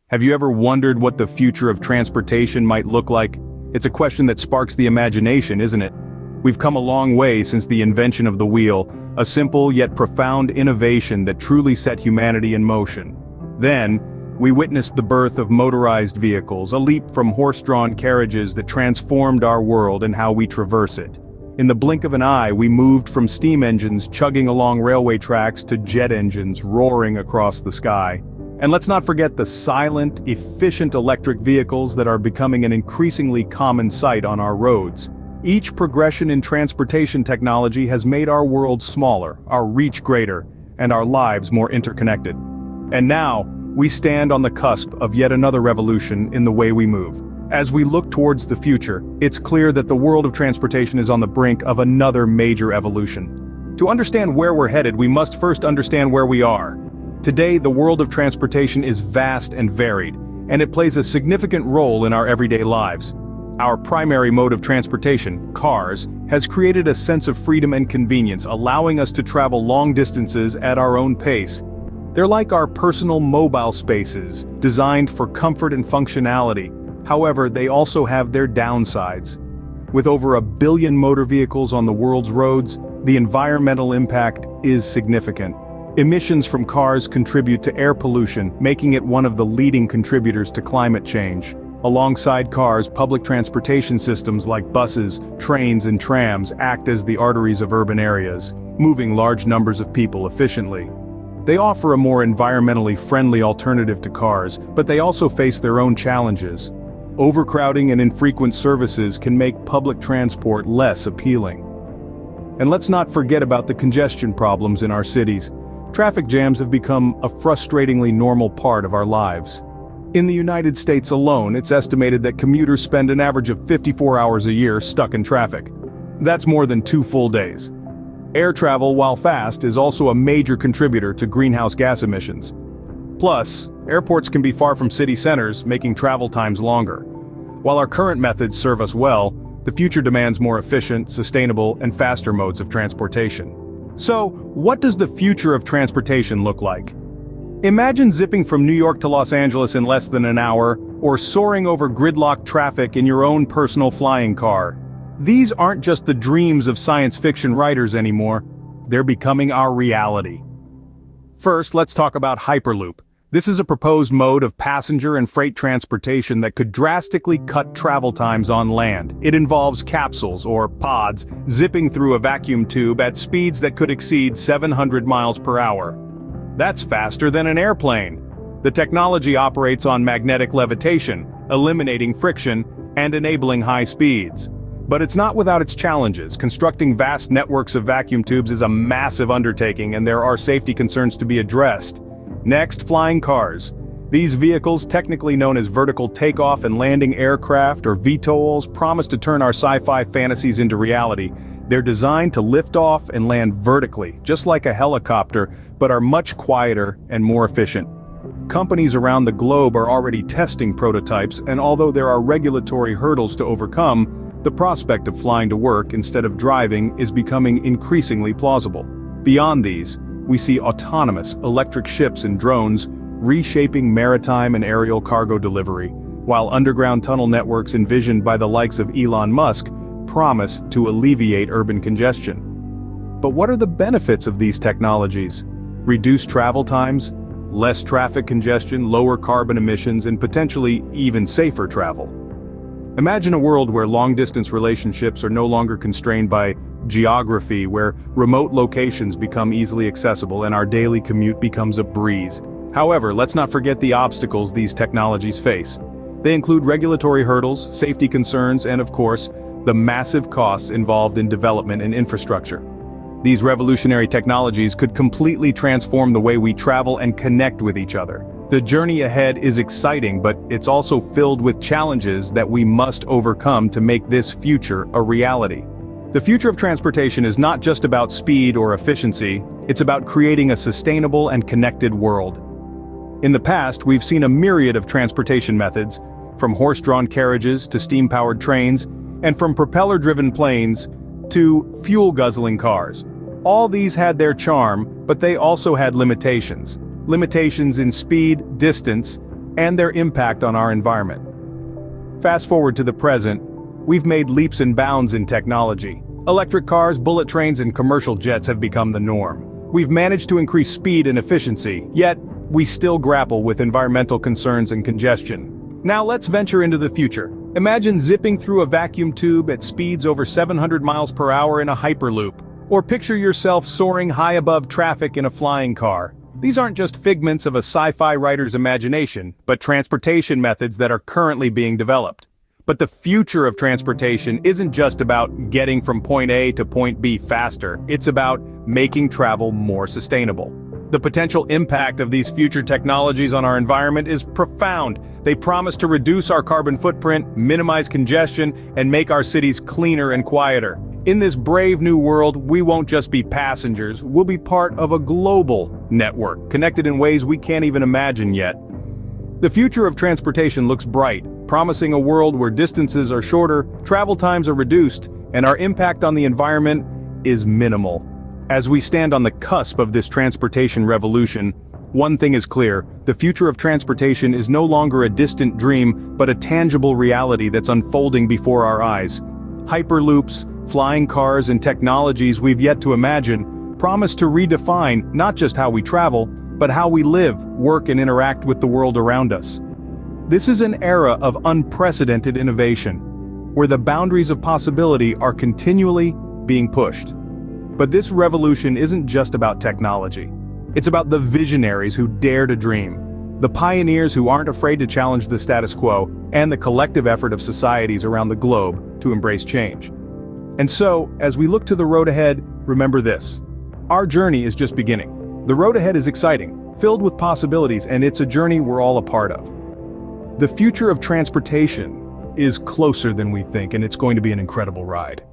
Have you ever wondered what the future of transportation might look like? It's a question that sparks the imagination, isn't it? We've come a long way since the invention of the wheel, a simple yet profound innovation that truly set humanity in motion. Then, we witnessed the birth of motorized vehicles, a leap from horse-drawn carriages that transformed our world and how we traverse it. In the blink of an eye, we moved from steam engines chugging along railway tracks to jet engines roaring across the sky. And let's not forget the silent, efficient electric vehicles that are becoming an increasingly common sight on our roads. Each progression in transportation technology has made our world smaller, our reach greater, and our lives more interconnected. And now, we stand on the cusp of yet another revolution in the way we move. As we look towards the future, it's clear that the world of transportation is on the brink of another major evolution. To understand where we're headed, we must first understand where we are. Today, the world of transportation is vast and varied, and it plays a significant role in our everyday lives. Our primary mode of transportation, cars, has created a sense of freedom and convenience, allowing us to travel long distances at our own pace. They're like our personal mobile spaces, designed for comfort and functionality. However, they also have their downsides. With over 1 billion motor vehicles on the world's roads, the environmental impact is significant. Emissions from cars contribute to air pollution, making it one of the leading contributors to climate change. Alongside cars, public transportation systems like buses, trains, and trams act as the arteries of urban areas, moving large numbers of people efficiently. They offer a more environmentally friendly alternative to cars, but they also face their own challenges. Overcrowding and infrequent services can make public transport less appealing. And let's not forget about the congestion problems in our cities. Traffic jams have become a frustratingly normal part of our lives. In the United States alone, it's estimated that commuters spend an average of 54 hours a year stuck in traffic. That's more than 2 full days. Air travel, while fast, is also a major contributor to greenhouse gas emissions. Plus, airports can be far from city centers, making travel times longer. While our current methods serve us well, the future demands more efficient, sustainable, and faster modes of transportation. So, what does the future of transportation look like? Imagine zipping from New York to Los Angeles in less than an hour, or soaring over gridlocked traffic in your own personal flying car. These aren't just the dreams of science fiction writers anymore, they're becoming our reality. First, let's talk about Hyperloop. This is a proposed mode of passenger and freight transportation that could drastically cut travel times on land. It involves capsules, or pods, zipping through a vacuum tube at speeds that could exceed 700 miles per hour. That's faster than an airplane. The technology operates on magnetic levitation, eliminating friction and enabling high speeds. But it's not without its challenges. Constructing vast networks of vacuum tubes is a massive undertaking, and there are safety concerns to be addressed. Next, flying cars. These vehicles, technically known as vertical takeoff and landing aircraft or VTOLs, promise to turn our sci-fi fantasies into reality. They're designed to lift off and land vertically, just like a helicopter, but are much quieter and more efficient. Companies around the globe are already testing prototypes, and although there are regulatory hurdles to overcome, the prospect of flying to work instead of driving is becoming increasingly plausible. Beyond these, we see autonomous electric ships and drones reshaping maritime and aerial cargo delivery, while underground tunnel networks envisioned by the likes of Elon Musk promise to alleviate urban congestion. But what are the benefits of these technologies? Reduced travel times, less traffic congestion, lower carbon emissions, and potentially even safer travel. Imagine a world where long-distance relationships are no longer constrained by geography, where remote locations become easily accessible and our daily commute becomes a breeze. However, let's not forget the obstacles these technologies face. They include regulatory hurdles, safety concerns, and of course, the massive costs involved in development and infrastructure. These revolutionary technologies could completely transform the way we travel and connect with each other. The journey ahead is exciting, but it's also filled with challenges that we must overcome to make this future a reality. The future of transportation is not just about speed or efficiency, it's about creating a sustainable and connected world. In the past, we've seen a myriad of transportation methods, from horse-drawn carriages to steam-powered trains, and from propeller-driven planes to fuel-guzzling cars. All these had their charm, but they also had limitations. Limitations in speed, distance, and their impact on our environment. Fast forward to the present, we've made leaps and bounds in technology. Electric cars, bullet trains, and commercial jets have become the norm. We've managed to increase speed and efficiency, yet we still grapple with environmental concerns and congestion. Now let's venture into the future. Imagine zipping through a vacuum tube at speeds over 700 miles per hour in a Hyperloop. Or picture yourself soaring high above traffic in a flying car. These aren't just figments of a sci-fi writer's imagination, but transportation methods that are currently being developed. But the future of transportation isn't just about getting from point A to point B faster, it's about making travel more sustainable. The potential impact of these future technologies on our environment is profound. They promise to reduce our carbon footprint, minimize congestion, and make our cities cleaner and quieter. In this brave new world, we won't just be passengers, we'll be part of a global network, connected in ways we can't even imagine yet. The future of transportation looks bright, promising a world where distances are shorter, travel times are reduced, and our impact on the environment is minimal. As we stand on the cusp of this transportation revolution, one thing is clear: the future of transportation is no longer a distant dream, but a tangible reality that's unfolding before our eyes. Hyperloops, flying cars, and technologies we've yet to imagine promise to redefine not just how we travel, but how we live, work, and interact with the world around us. This is an era of unprecedented innovation, where the boundaries of possibility are continually being pushed. But this revolution isn't just about technology. It's about the visionaries who dare to dream, the pioneers who aren't afraid to challenge the status quo, and the collective effort of societies around the globe to embrace change. And so, as we look to the road ahead, remember this: our journey is just beginning. The road ahead is exciting, filled with possibilities, and it's a journey we're all a part of. The future of transportation is closer than we think, and it's going to be an incredible ride.